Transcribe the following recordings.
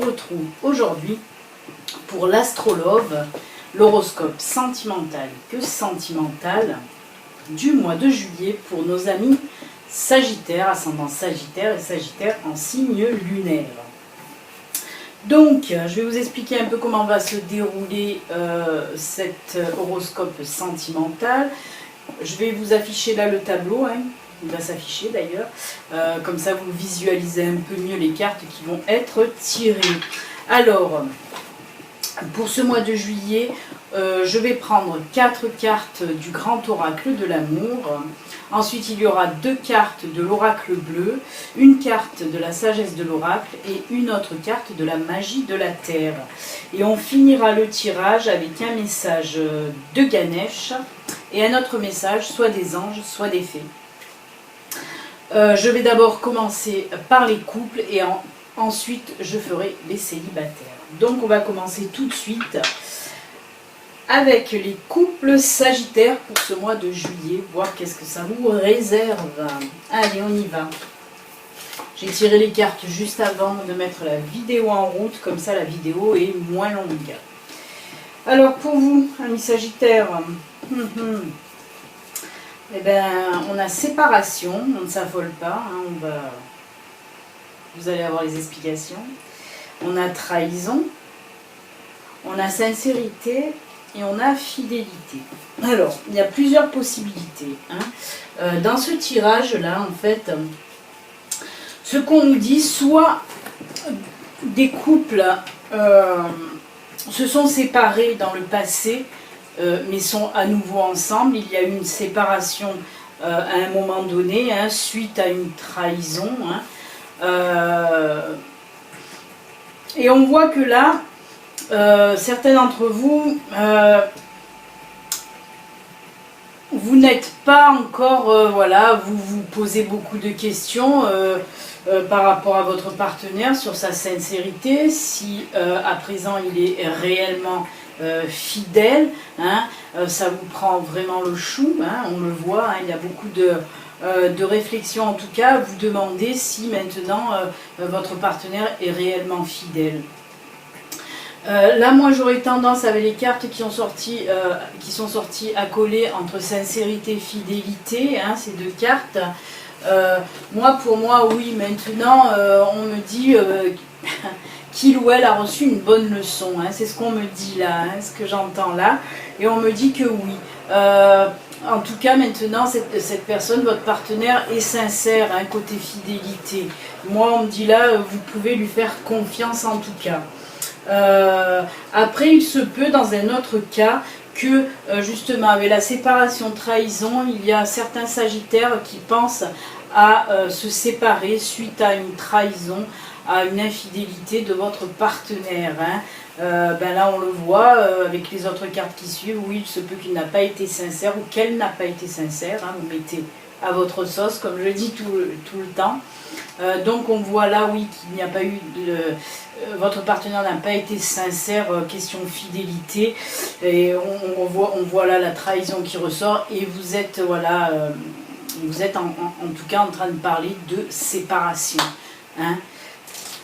retrouve aujourd'hui pour l'Astrolove, l'horoscope sentimental que sentimental du mois de juillet pour nos amis Sagittaire, ascendant Sagittaire et Sagittaire en signe lunaire. Donc, je vais vous expliquer un peu comment va se dérouler cet horoscope sentimental. Je vais vous afficher là le tableau, hein. Il va s'afficher d'ailleurs, comme ça vous visualisez un peu mieux les cartes qui vont être tirées. Alors, pour ce mois de juillet, je vais prendre 4 cartes du grand oracle de l'amour. Ensuite, il y aura 2 cartes de l'oracle bleu, une carte de la sagesse de l'oracle et une autre carte de la magie de la terre. Et on finira le tirage avec un message de Ganesh et un autre message, soit des anges, soit des fées. Je vais d'abord commencer par les couples et ensuite je ferai les célibataires. Donc on va commencer tout de suite avec les couples sagittaires pour ce mois de juillet, voir qu'est-ce que ça vous réserve. Allez, on y va. J'ai tiré les cartes juste avant de mettre la vidéo en route, comme ça la vidéo est moins longue. Alors pour vous, amis sagittaires, eh ben, on a séparation, on ne s'affole pas, hein, vous allez avoir les explications. On a trahison, on a sincérité et on a fidélité. Alors, il y a plusieurs possibilités. Hein. Dans ce tirage-là, en fait, ce qu'on nous dit, soit des couples se sont séparés dans le passé, mais sont à nouveau ensemble. Il y a eu une séparation à un moment donné, hein, suite à une trahison. Hein. Et on voit que là, certains d'entre vous, vous n'êtes pas encore, voilà, vous vous posez beaucoup de questions par rapport à votre partenaire sur sa sincérité, si à présent il est réellement fidèle, hein, ça vous prend vraiment le chou, hein, on le voit, hein, il y a beaucoup de réflexion en tout cas, vous demandez si maintenant votre partenaire est réellement fidèle. Là moi j'aurais tendance avec les cartes qui sont sorties accolées entre sincérité et fidélité, hein, ces deux cartes. Pour moi oui, maintenant on me dit qu'il ou elle a reçu une bonne leçon, hein, c'est ce qu'on me dit là, hein, ce que j'entends là, et on me dit que oui. En tout cas, maintenant, cette personne, votre partenaire, est sincère, hein, côté fidélité. Moi, on me dit là, vous pouvez lui faire confiance en tout cas. Après, il se peut, dans un autre cas, que justement, avec la séparation trahison, il y a certains sagittaires qui pensent à se séparer suite à une trahison, à une infidélité de votre partenaire. Hein. Ben là on le voit avec les autres cartes qui suivent, oui il se peut qu'il n'a pas été sincère ou qu'elle n'a pas été sincère, hein, vous mettez à votre sauce comme je dis tout le temps. Donc on voit là oui qu'il n'y a pas eu de... votre partenaire n'a pas été sincère, question fidélité, et on voit là la trahison qui ressort et vous êtes voilà, vous êtes en tout cas en train de parler de séparation. Hein.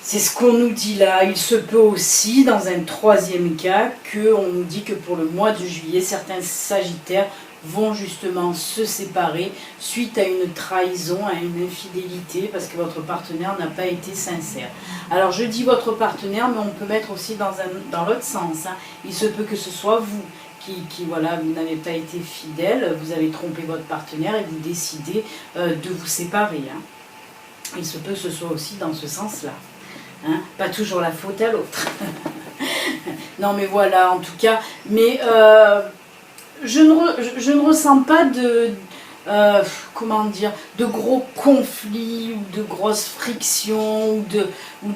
C'est ce qu'on nous dit là. Il se peut aussi, dans un troisième cas, qu'on nous dit que pour le mois de juillet, certains sagittaires vont justement se séparer suite à une trahison, à une infidélité, parce que votre partenaire n'a pas été sincère. Alors je dis votre partenaire, mais on peut mettre aussi dans l'autre sens. Hein. Il se peut que ce soit vous qui voilà, vous n'avez pas été fidèle, vous avez trompé votre partenaire et vous décidez de vous séparer. Hein. Il se peut que ce soit aussi dans ce sens-là. Hein, pas toujours la faute à l'autre. Non mais voilà, en tout cas, mais je ne ressens pas de comment dire, de gros conflits ou de grosses frictions ou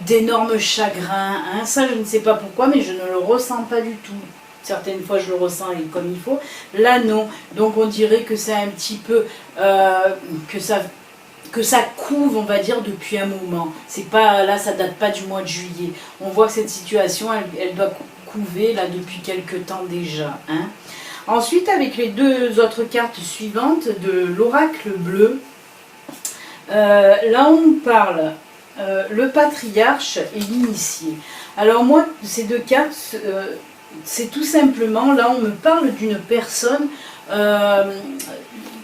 d'énormes chagrins. Hein. Ça je ne sais pas pourquoi, mais je ne le ressens pas du tout. Certaines fois je le ressens comme il faut. Là non, donc on dirait que c'est un petit peu que ça couve, on va dire, depuis un moment. C'est pas là, ça date pas du mois de juillet. On voit que cette situation, elle doit couver là depuis quelque temps déjà. Hein. Ensuite, avec les deux autres cartes suivantes de l'oracle bleu, là on parle le patriarche et l'initié. Alors moi, ces deux cartes, c'est tout simplement, là on me parle d'une personne,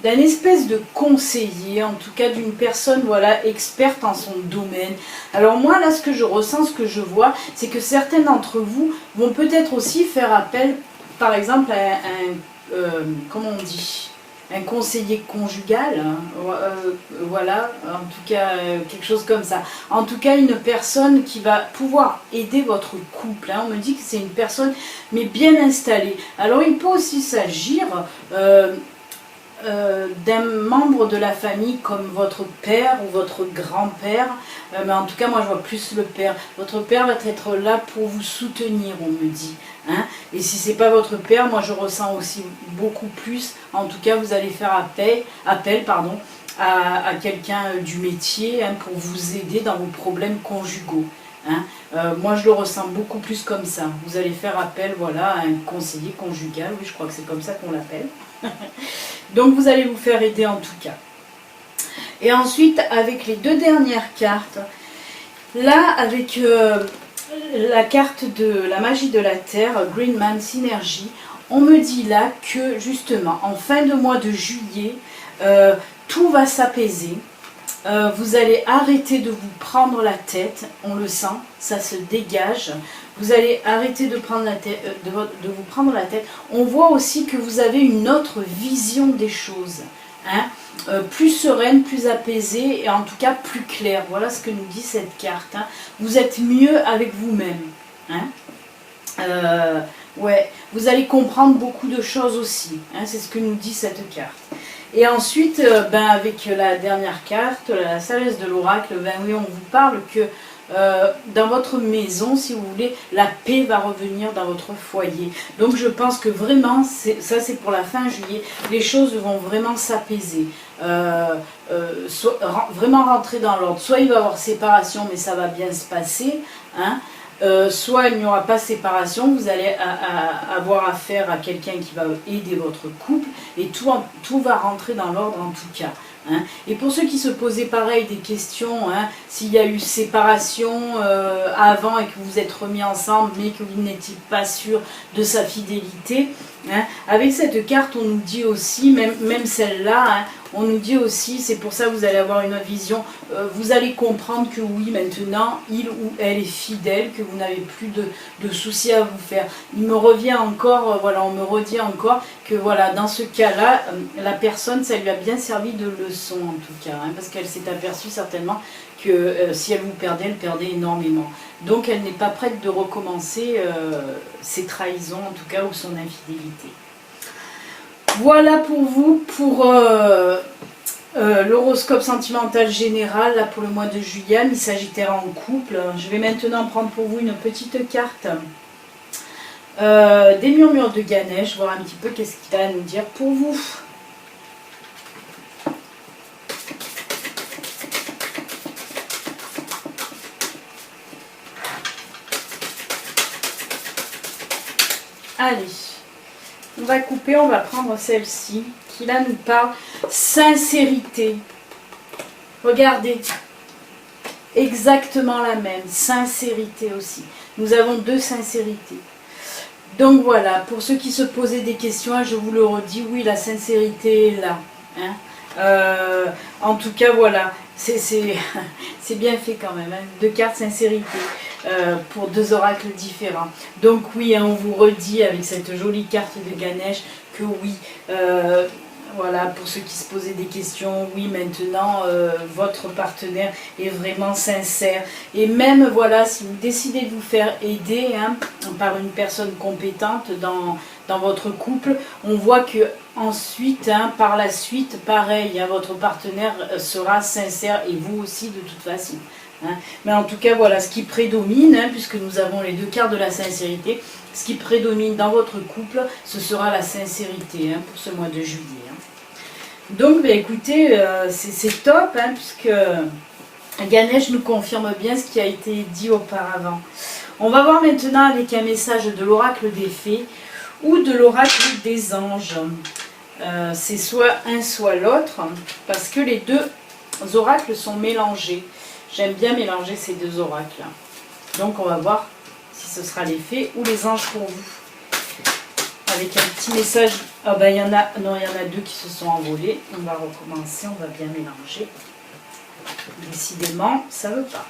d'un espèce de conseiller, en tout cas d'une personne voilà, experte en son domaine. Alors moi là ce que je ressens, ce que je vois, c'est que certains d'entre vous vont peut-être aussi faire appel par exemple à comment on dit, un conseiller conjugal, hein, voilà, en tout cas quelque chose comme ça. En tout cas une personne qui va pouvoir aider votre couple, hein. On me dit que c'est une personne mais bien installée. Alors il peut aussi s'agir d'un membre de la famille comme votre père ou votre grand-père, mais en tout cas moi je vois plus le père. Votre père va être là pour vous soutenir, on me dit, hein. Et si c'est pas votre père, moi je ressens aussi beaucoup plus, en tout cas vous allez faire appel à quelqu'un du métier, hein, pour vous aider dans vos problèmes conjugaux, hein. Moi je le ressens beaucoup plus comme ça. Vous allez faire appel voilà, à un conseiller conjugal, oui je crois que c'est comme ça qu'on l'appelle. Donc vous allez vous faire aider en tout cas. Et ensuite avec les deux dernières cartes, là avec la carte de la magie de la terre, Green Man Synergie, on me dit là que justement en fin de mois de juillet, tout va s'apaiser. Vous allez arrêter de vous prendre la tête, on le sent, ça se dégage. Vous allez arrêter de prendre la tête, de vous prendre la tête. On voit aussi que vous avez une autre vision des choses, hein, plus sereine, plus apaisée et en tout cas plus claire. Voilà ce que nous dit cette carte, hein. Vous êtes mieux avec vous-même, hein. Ouais, vous allez comprendre beaucoup de choses aussi, hein, c'est ce que nous dit cette carte. Et ensuite, avec la dernière carte, la sagesse de l'oracle, oui, on vous parle que dans votre maison, si vous voulez, la paix va revenir dans votre foyer. Donc je pense que vraiment, ça c'est pour la fin juillet, les choses vont vraiment s'apaiser, vraiment rentrer dans l'ordre. Soit il va y avoir séparation, mais ça va bien se passer, hein. Soit il n'y aura pas séparation, vous allez avoir affaire à quelqu'un qui va aider votre couple et tout va rentrer dans l'ordre en tout cas, hein. Et pour ceux qui se posaient pareil des questions, hein, s'il y a eu séparation avant et que vous êtes remis ensemble mais que vous n'étiez pas sûr de sa fidélité, hein, avec cette carte on nous dit aussi, même celle-là, hein, on nous dit aussi, c'est pour ça que vous allez avoir une autre vision, vous allez comprendre que oui, maintenant, il ou elle est fidèle, que vous n'avez plus de soucis à vous faire. Il me revient encore, voilà, on me redit encore que voilà, dans ce cas-là, la personne, ça lui a bien servi de leçon en tout cas, hein, parce qu'elle s'est aperçue certainement que si elle vous perdait, elle perdait énormément. Donc elle n'est pas prête de recommencer ses trahisons en tout cas ou son infidélité. Voilà pour vous, pour l'horoscope sentimental général là, pour le mois de juillet, mi Sagittaire en couple. Je vais maintenant prendre pour vous une petite carte des murmures de Ganesh, voir un petit peu qu'est-ce qu'il a à nous dire pour vous. Allez. On va couper, on va prendre celle-ci, qui là nous parle sincérité. Regardez, exactement la même, sincérité aussi. Nous avons deux sincérités. Donc voilà, pour ceux qui se posaient des questions, je vous le redis, oui, la sincérité est là, hein. En tout cas, voilà, c'est bien fait quand même, hein. Deux cartes sincérité. Pour deux oracles différents. Donc oui, hein, on vous redit avec cette jolie carte de Ganesh que oui, voilà, pour ceux qui se posaient des questions, oui, maintenant, votre partenaire est vraiment sincère. Et même, voilà, si vous décidez de vous faire aider, hein, par une personne compétente dans votre couple, on voit que ensuite, hein, par la suite, pareil, hein, votre partenaire sera sincère et vous aussi de toute façon. Hein. Mais en tout cas, voilà, ce qui prédomine, hein, puisque nous avons les deux cartes de la sincérité, ce qui prédomine dans votre couple, ce sera la sincérité, hein, pour ce mois de juillet. Hein. Donc, bah, écoutez, c'est top, hein, puisque Ganesh nous confirme bien ce qui a été dit auparavant. On va voir maintenant avec un message de l'oracle des fées ou de l'oracle des anges. C'est soit un, soit l'autre, parce que les deux oracles sont mélangés. J'aime bien mélanger ces deux oracles. Donc on va voir si ce sera les fées ou les anges pour vous. Avec un petit message. Ah ben il y en a. Non, il y en a deux qui se sont envolés. On va recommencer, on va bien mélanger. Décidément, ça veut pas.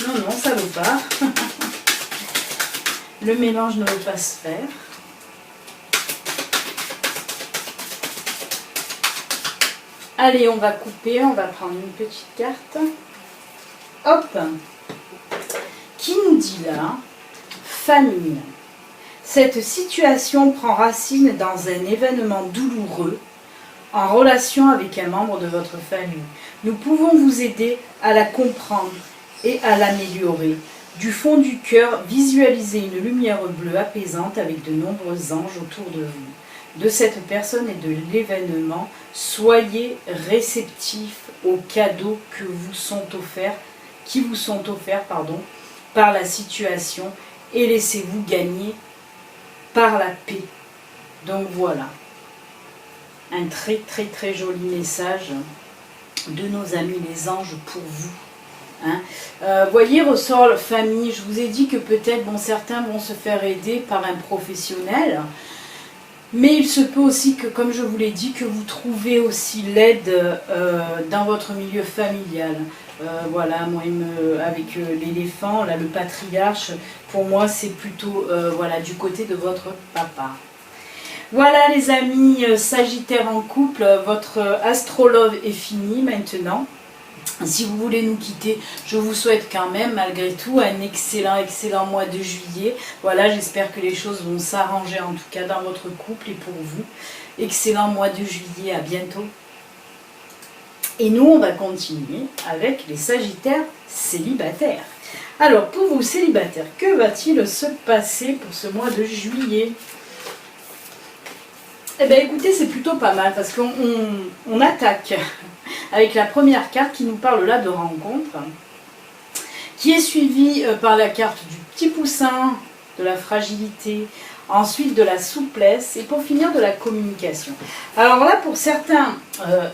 Non, non, ça veut pas. Le mélange ne veut pas se faire. Allez, on va couper, on va prendre une petite carte. Hop. Qui nous dit là? Famille. Cette situation prend racine dans un événement douloureux en relation avec un membre de votre famille. Nous pouvons vous aider à la comprendre et à l'améliorer. Du fond du cœur, visualisez une lumière bleue apaisante avec de nombreux anges autour de vous. De cette personne et de l'événement, soyez réceptifs aux cadeaux qui vous sont offerts par la situation et laissez-vous gagner par la paix. Donc voilà, un très très très joli message de nos amis les anges pour vous. Voyez, ressort famille, je vous ai dit que peut-être certains vont se faire aider par un professionnel, mais il se peut aussi que, comme je vous l'ai dit, que vous trouvez aussi l'aide dans votre milieu familial. Voilà, moi avec l'éléphant, là le patriarche, pour moi c'est plutôt voilà, du côté de votre papa. Voilà les amis Sagittaire en couple, votre astrologue est fini maintenant. Si vous voulez nous quitter, je vous souhaite quand même malgré tout un excellent mois de juillet. Voilà, j'espère que les choses vont s'arranger en tout cas dans votre couple et pour vous. Excellent mois de juillet, à bientôt. Et nous, on va continuer avec les Sagittaires célibataires. Alors, pour vous célibataires, que va-t-il se passer pour ce mois de juillet? Eh bien, écoutez, c'est plutôt pas mal parce qu'on attaque avec la première carte qui nous parle là de rencontre, qui est suivie par la carte du petit poussin, de la fragilité, ensuite de la souplesse et pour finir de la communication. Alors là, pour certains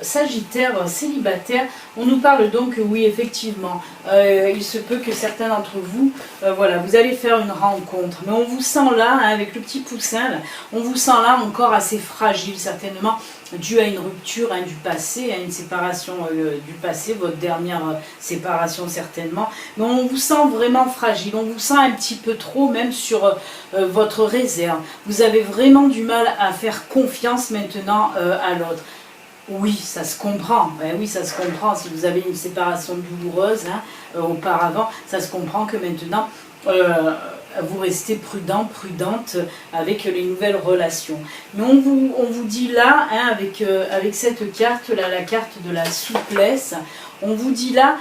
Sagittaires célibataires, on nous parle donc, oui, effectivement, il se peut que certains d'entre vous, voilà, vous allez faire une rencontre, mais on vous sent là, avec le petit poussin, là, on vous sent là encore assez fragile, certainement, dû à une rupture du passé, à une séparation du passé, votre dernière séparation certainement, mais on vous sent vraiment fragile, on vous sent un petit peu trop, même sur votre réserve. Vous avez vraiment du mal à faire confiance maintenant à l'autre. Oui, ça se comprend. Ben oui, ça se comprend. Si vous avez une séparation douloureuse auparavant, ça se comprend que maintenant, vous restez prudent, prudente avec les nouvelles relations. Mais on vous dit là, avec cette carte-là, la carte de la souplesse, on vous dit là,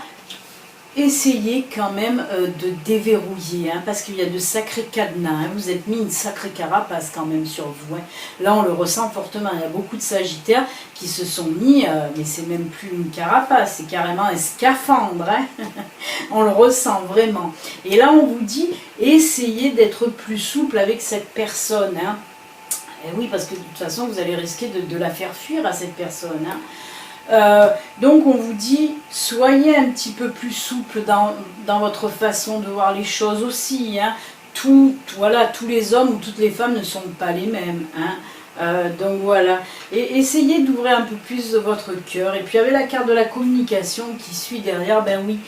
essayez quand même de déverrouiller, parce qu'il y a de sacrés cadenas, vous êtes mis une sacrée carapace quand même sur vous. Là on le ressent fortement, il y a beaucoup de Sagittaires qui se sont mis, mais c'est même plus une carapace, c'est carrément un scaphandre, on le ressent vraiment. Et là on vous dit, essayez d'être plus souple avec cette personne. Et oui, parce que de toute façon vous allez risquer de la faire fuir à cette personne. Donc on vous dit, soyez un petit peu plus souple dans votre façon de voir les choses aussi. Voilà, tous les hommes ou toutes les femmes ne sont pas les mêmes. Donc voilà, et essayez d'ouvrir un peu plus votre cœur. Et puis avec la carte de la communication qui suit derrière, ben oui,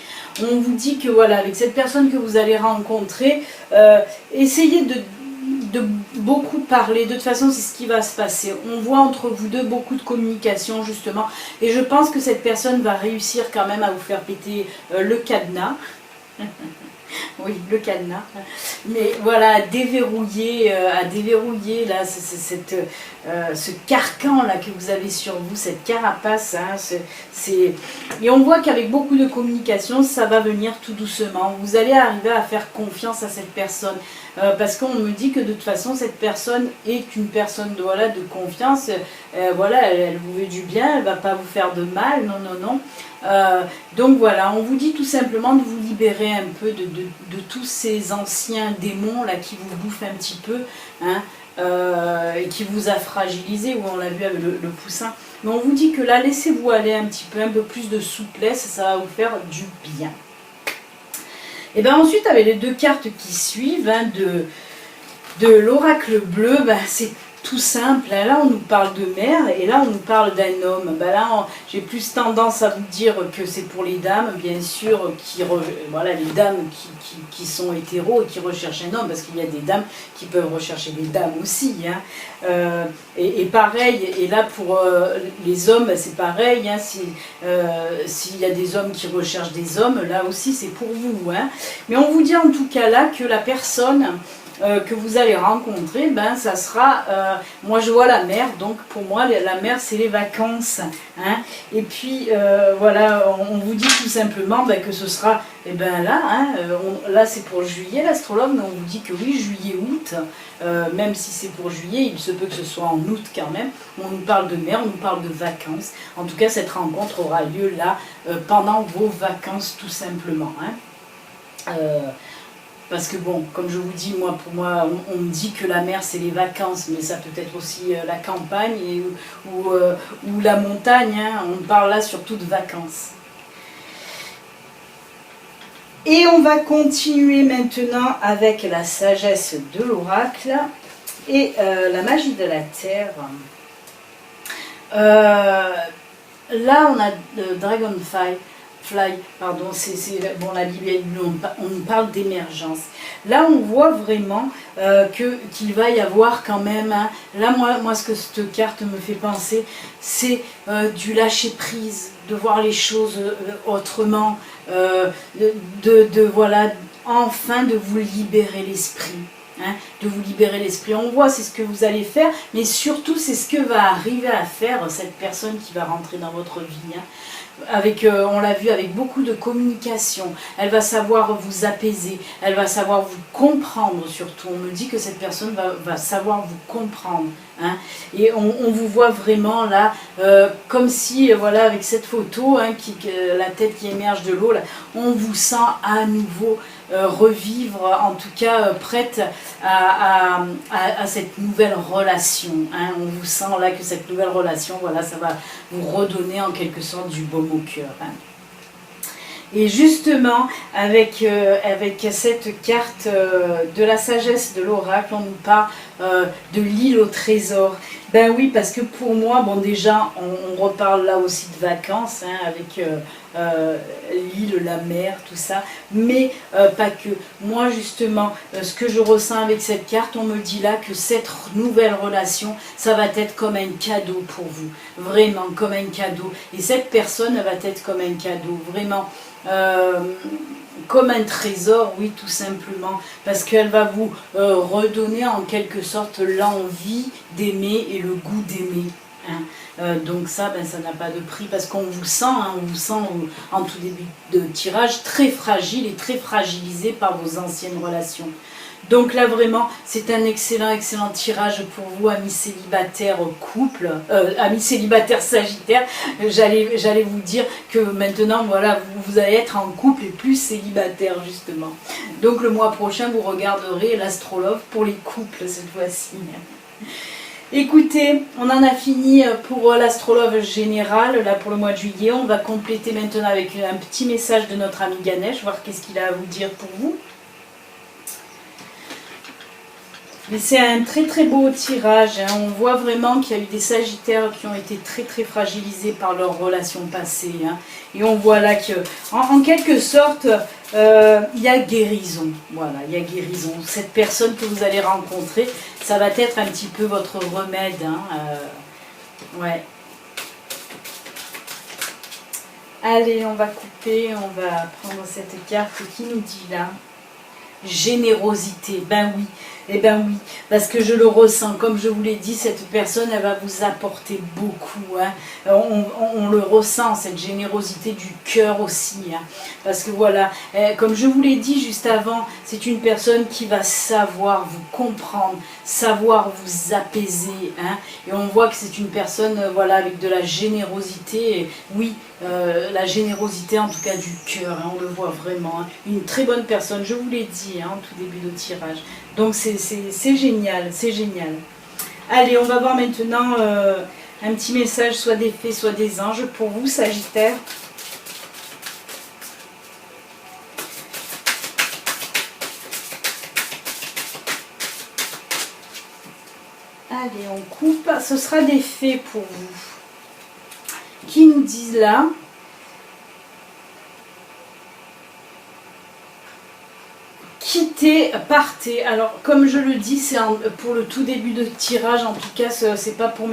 on vous dit que voilà, avec cette personne que vous allez rencontrer, essayez de beaucoup parler, de toute façon c'est ce qui va se passer. On voit entre vous deux beaucoup de communication justement, et je pense que cette personne va réussir quand même à vous faire péter le cadenas. Oui, le cadenas. Mais voilà, à déverrouiller là, ce carcan là que vous avez sur vous, cette carapace. Et on voit qu'avec beaucoup de communication, ça va venir tout doucement. Vous allez arriver à faire confiance à cette personne. Parce qu'on me dit que de toute façon, cette personne est une personne de confiance. Voilà, elle vous veut du bien, elle ne va pas vous faire de mal. Non, non, non. Donc voilà, on vous dit tout simplement de vous libérer un peu de tous ces anciens démons là qui vous bouffent un petit peu, et qui vous a fragilisé, ou on l'a vu avec le poussin, Mais on vous dit que là, laissez-vous aller un petit peu, un peu plus de souplesse, ça va vous faire du bien. Et bien ensuite, avec les deux cartes qui suivent, hein, de l'oracle bleu, ben, c'est tout simple. Là, on nous parle de mère et là, on nous parle d'un homme. Ben là, j'ai plus tendance à vous dire que c'est pour les dames, bien sûr, voilà, les dames qui sont hétéros et qui recherchent un homme, parce qu'il y a des dames qui peuvent rechercher des dames aussi. Hein. Et pareil, et là, pour les hommes, c'est pareil. Hein, s'il y a des hommes qui recherchent des hommes, là aussi, c'est pour vous. Hein. Mais on vous dit en tout cas là que la personne que vous allez rencontrer, ben ça sera, moi je vois la mer, donc pour moi la mer c'est les vacances, hein. Et puis voilà, on vous dit tout simplement ben, que ce sera, et ben là, hein, là c'est pour juillet l'astrologue, mais on vous dit que oui, juillet, août, même si c'est pour juillet, il se peut que ce soit en août quand même, on nous parle de mer, on nous parle de vacances, en tout cas cette rencontre aura lieu là, pendant vos vacances tout simplement, hein. Parce que bon, comme je vous dis, pour moi, on me dit que la mer c'est les vacances, mais ça peut être aussi la campagne ou la montagne, hein. On parle là surtout de vacances. Et on va continuer maintenant avec la sagesse de l'oracle et la magie de la terre. Là on a Dragonfly. Pardon, bon, la Bible, on nous parle d'émergence. Là, on voit vraiment qu'il va y avoir quand même, hein, là, moi, ce que cette carte me fait penser, c'est du lâcher prise, de voir les choses autrement, voilà, enfin de vous libérer l'esprit. Hein, de vous libérer l'esprit. On voit, c'est ce que vous allez faire, mais surtout, c'est ce que va arriver à faire cette personne qui va rentrer dans votre vie. Hein. On l'a vu, avec beaucoup de communication. Elle va savoir vous apaiser, elle va savoir vous comprendre surtout. On me dit que cette personne va savoir vous comprendre. Hein. Et on vous voit vraiment là, comme si, voilà, avec cette photo, hein, la tête qui émerge de l'eau, on vous sent à nouveau revivre, en tout cas prête à cette nouvelle relation. Hein. On vous sent là que cette nouvelle relation, voilà, ça va vous redonner en quelque sorte du baume au cœur. Hein. Et justement, avec cette carte de la sagesse de l'oracle, on nous parle de l'île au trésor. Ben oui, parce que pour moi, bon déjà, on reparle là aussi de vacances, hein, avec l'île, la mer, tout ça, mais pas que. Moi justement, ce que je ressens avec cette carte, on me dit là que cette nouvelle relation, ça va être comme un cadeau pour vous, vraiment comme un cadeau. Et cette personne va être comme un cadeau, vraiment. Comme un trésor, oui, tout simplement, parce qu'elle va vous redonner en quelque sorte l'envie d'aimer et le goût d'aimer. Hein. Donc ça, ben, ça n'a pas de prix, parce qu'on vous sent, hein, on vous sent en tout début de tirage très fragile et très fragilisé par vos anciennes relations. Donc là vraiment, c'est un excellent tirage pour vous, amis célibataires couple, amis célibataires sagittaires. J'allais vous dire que maintenant, voilà, vous allez être en couple et plus célibataire justement. Donc le mois prochain, vous regarderez l'astrologue pour les couples cette fois-ci. Écoutez, on en a fini pour l'astrologue général, là pour le mois de juillet. On va compléter maintenant avec un petit message de notre ami Ganesh, voir qu'est-ce qu'il a à vous dire pour vous. Mais c'est un très beau tirage, hein. On voit vraiment qu'il y a eu des sagittaires qui ont été très fragilisés par leurs relations passées. Hein. Et on voit là que, en quelque sorte, il y a guérison. Voilà, il y a guérison. Cette personne que vous allez rencontrer, ça va être un petit peu votre remède. Hein. Ouais. Allez, on va couper, on va prendre cette carte qui nous dit là. Générosité, ben oui, eh ben oui, parce que je le ressens, comme je vous l'ai dit, cette personne, elle va vous apporter beaucoup, hein. On le ressent, cette générosité du cœur aussi, hein. Parce que voilà, comme je vous l'ai dit juste avant, c'est une personne qui va savoir vous comprendre, savoir vous apaiser, hein. Et on voit que c'est une personne, voilà, avec de la générosité, et oui, la générosité en tout cas du cœur, hein, on le voit vraiment, hein. Une très bonne personne, je vous l'ai dit, hein, en tout début de tirage. Donc c'est génial, c'est génial. Allez, on va voir maintenant Un petit message, soit des fées, soit des anges pour vous, Sagittaire. Allez, on coupe. Ce sera des fées pour vous. Qui nous disent là? Quittez, partez. Alors, comme je le dis, c'est pour le tout début de tirage. En tout cas, c'est pas pour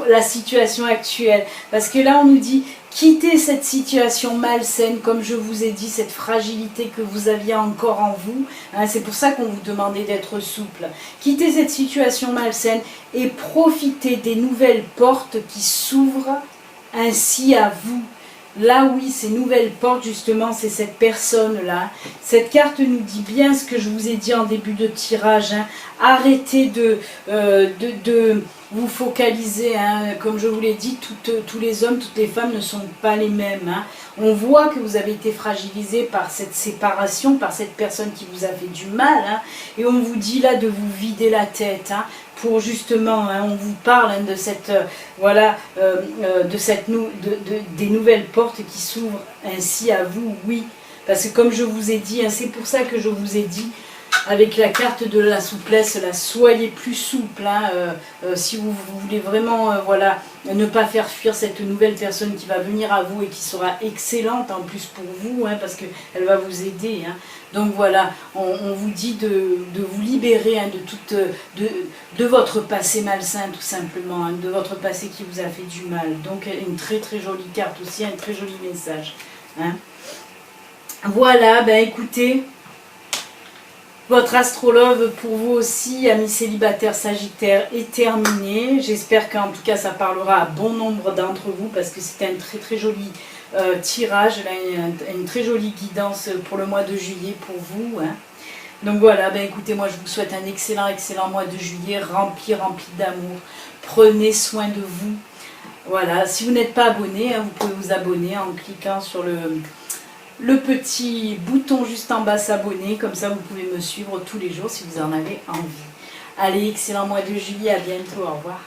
la situation actuelle. Parce que là, on nous dit quittez cette situation malsaine, comme je vous ai dit, cette fragilité que vous aviez encore en vous. Hein, c'est pour ça qu'on vous demandait d'être souple. Quittez cette situation malsaine et profitez des nouvelles portes qui s'ouvrent ainsi à vous. Là, oui, ces nouvelles portes, justement, c'est cette personne-là. Cette carte nous dit bien ce que je vous ai dit en début de tirage. Hein. Arrêtez de vous focaliser. Hein. Comme je vous l'ai dit, tous les hommes, toutes les femmes ne sont pas les mêmes. Hein. On voit que vous avez été fragilisé par cette séparation, par cette personne qui vous a fait du mal. Hein. Et on vous dit là de vous vider la tête. Hein. Pour justement, hein, on vous parle hein, de cette des nouvelles portes qui s'ouvrent ainsi à vous, oui, parce que comme je vous ai dit, hein, c'est pour ça que je vous ai dit avec la carte de la souplesse, là, soyez plus souple, hein, si vous voulez vraiment, voilà, ne pas faire fuir cette nouvelle personne qui va venir à vous et qui sera excellente en plus pour vous, hein, parce qu'elle va vous aider. Hein. Donc voilà, on vous dit de vous libérer hein, de votre passé malsain tout simplement, hein, de votre passé qui vous a fait du mal. Donc une très très jolie carte aussi, un très joli message. Hein. Voilà, ben écoutez, votre astrologue pour vous aussi, amis célibataires Sagittaire, est terminé. J'espère qu'en tout cas ça parlera à bon nombre d'entre vous parce que c'était un très très joli tirage, là, une très jolie guidance pour le mois de juillet pour vous. Hein. Donc voilà, ben écoutez, moi je vous souhaite un excellent mois de juillet, rempli d'amour. Prenez soin de vous. Voilà, si vous n'êtes pas abonné, hein, vous pouvez vous abonner en cliquant sur le petit bouton juste en bas s'abonner, comme ça vous pouvez me suivre tous les jours si vous en avez envie. Allez, excellent mois de juillet, à bientôt, au revoir.